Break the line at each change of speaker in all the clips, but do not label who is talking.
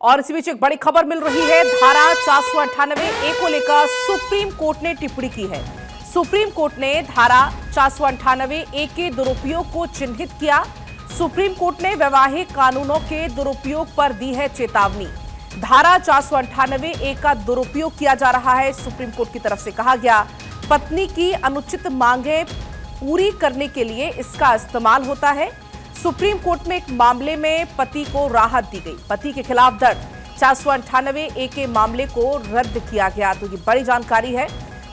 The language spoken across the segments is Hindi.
और इसी बीच एक बड़ी खबर मिल रही है। धारा 498A को लेकर सुप्रीम कोर्ट ने टिप्पणी की है। सुप्रीम कोर्ट ने धारा 498A के दुरुपयोग को चिन्हित किया। सुप्रीम कोर्ट ने वैवाहिक कानूनों के दुरुपयोग पर दी है चेतावनी। धारा 498A का दुरुपयोग किया जा रहा है। सुप्रीम कोर्ट की तरफ से कहा गया, पत्नी की अनुचित मांगें पूरी करने के लिए इसका इस्तेमाल होता है। सुप्रीम कोर्ट में एक मामले में पति को राहत दी गई। पति के खिलाफ दर्ज 498A के मामले को रद्द किया गया। तो ये बड़ी जानकारी है।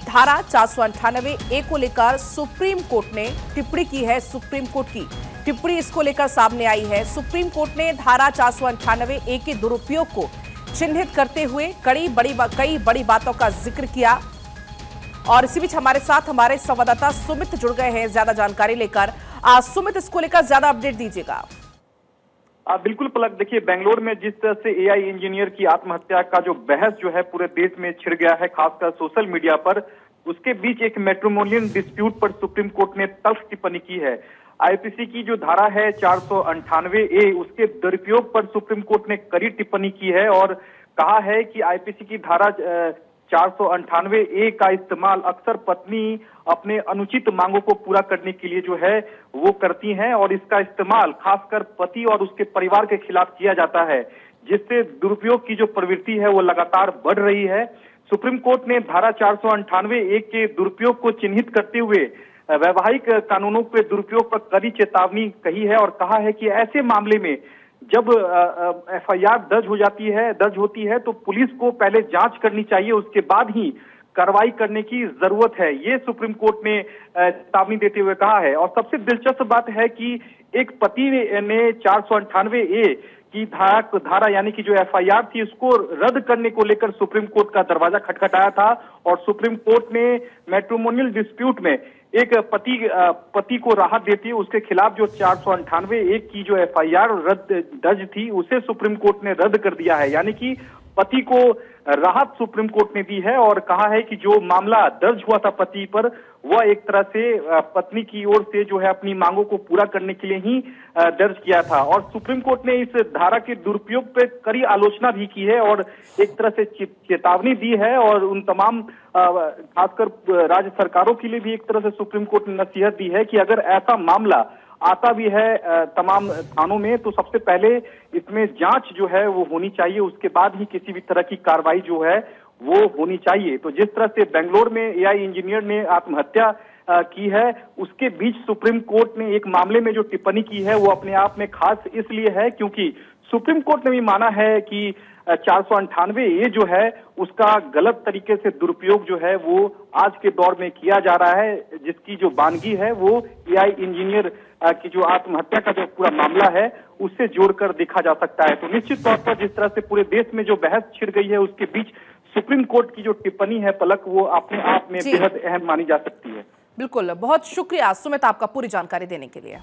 धारा 498A को लेकर सुप्रीम कोर्ट ने टिप्पणी की है। सुप्रीम कोर्ट की टिप्पणी इसको लेकर सामने आई है। सुप्रीम कोर्ट ने धारा 498A के दुरुपयोग को चिन्हित करते हुए कई बड़ी बातों का जिक्र किया। और इसी बीच हमारे साथ हमारे संवाददाता सुमित जुड़ गए हैं ज्यादा जानकारी लेकर। सुमित, इसको लेकर ज्यादा अपडेट दीजिएगा।
बिल्कुल पलक, देखिए बेंगलोर में जिस तरह से एआई इंजीनियर की आत्महत्या का जो बहस जो है पूरे देश में छिड़ गया है, खासकर सोशल मीडिया पर, उसके बीच एक मैट्रिमोनियल डिस्प्यूट पर सुप्रीम कोर्ट ने तल्ख टिप्पणी की है। आईपीसी की जो धारा है 498A, उसके दुरुपयोग पर सुप्रीम कोर्ट ने कड़ी टिप्पणी की है और कहा है कि आईपीसी की धारा 498A का इस्तेमाल अक्सर पत्नी अपने अनुचित मांगों को पूरा करने के लिए जो है वो करती हैं और इसका इस्तेमाल खासकर पति और उसके परिवार के खिलाफ किया जाता है, जिससे दुरुपयोग की जो प्रवृत्ति है वो लगातार बढ़ रही है। सुप्रीम कोर्ट ने धारा 498A के दुरुपयोग को चिन्हित करते हुए वैवाहिक कानूनों के दुरुपयोग पर कड़ी चेतावनी कही है और कहा है कि ऐसे मामले में जब एफआईआर दर्ज होती है तो पुलिस को पहले जांच करनी चाहिए, उसके बाद ही कार्रवाई करने की जरूरत है। ये सुप्रीम कोर्ट ने चेतावनी देते हुए कहा है। और सबसे दिलचस्प बात है कि एक पति ने 498A की धारा यानी कि जो एफआईआर थी उसको रद्द करने को लेकर सुप्रीम कोर्ट का दरवाजा खटखटाया था और सुप्रीम कोर्ट ने मैट्रिमोनियल डिस्प्यूट में एक पति को राहत देती है उसके खिलाफ जो 498A की जो एफआईआर दर्ज थी उसे सुप्रीम कोर्ट ने रद्द कर दिया है। यानी कि पति को राहत सुप्रीम कोर्ट ने दी है और कहा है कि जो मामला दर्ज हुआ था पति पर, वह एक तरह से पत्नी की ओर से जो है अपनी मांगों को पूरा करने के लिए ही दर्ज किया था। और सुप्रीम कोर्ट ने इस धारा के दुरुपयोग पर कड़ी आलोचना भी की है और एक तरह से चेतावनी दी है और उन तमाम खासकर राज्य सरकारों के लिए भी एक तरह से सुप्रीम कोर्ट ने नसीहत दी है कि अगर ऐसा मामला आता भी है तमाम थानों में तो सबसे पहले इसमें जांच जो है वो होनी चाहिए, उसके बाद ही किसी भी तरह की कार्रवाई जो है वो होनी चाहिए। तो जिस तरह से बेंगलोर में एआई इंजीनियर ने आत्महत्या की है, उसके बीच सुप्रीम कोर्ट ने एक मामले में जो टिप्पणी की है वो अपने आप में खास इसलिए है क्योंकि सुप्रीम कोर्ट ने भी माना है कि 498A जो है उसका गलत तरीके से दुरुपयोग जो है वो आज के दौर में किया जा रहा है, जिसकी जो वानगी है वो एआई इंजीनियर की जो आत्महत्या का जो पूरा मामला है उससे जोड़कर देखा जा सकता है। तो निश्चित तौर पर जिस तरह से पूरे देश में जो बहस छिड़ गई है उसके बीच सुप्रीम कोर्ट की जो टिप्पणी है पलक, वो अपने आप में बेहद अहम मानी जा सकती है।
बिल्कुल, बहुत शुक्रिया सुमित आपका पूरी जानकारी देने के लिए।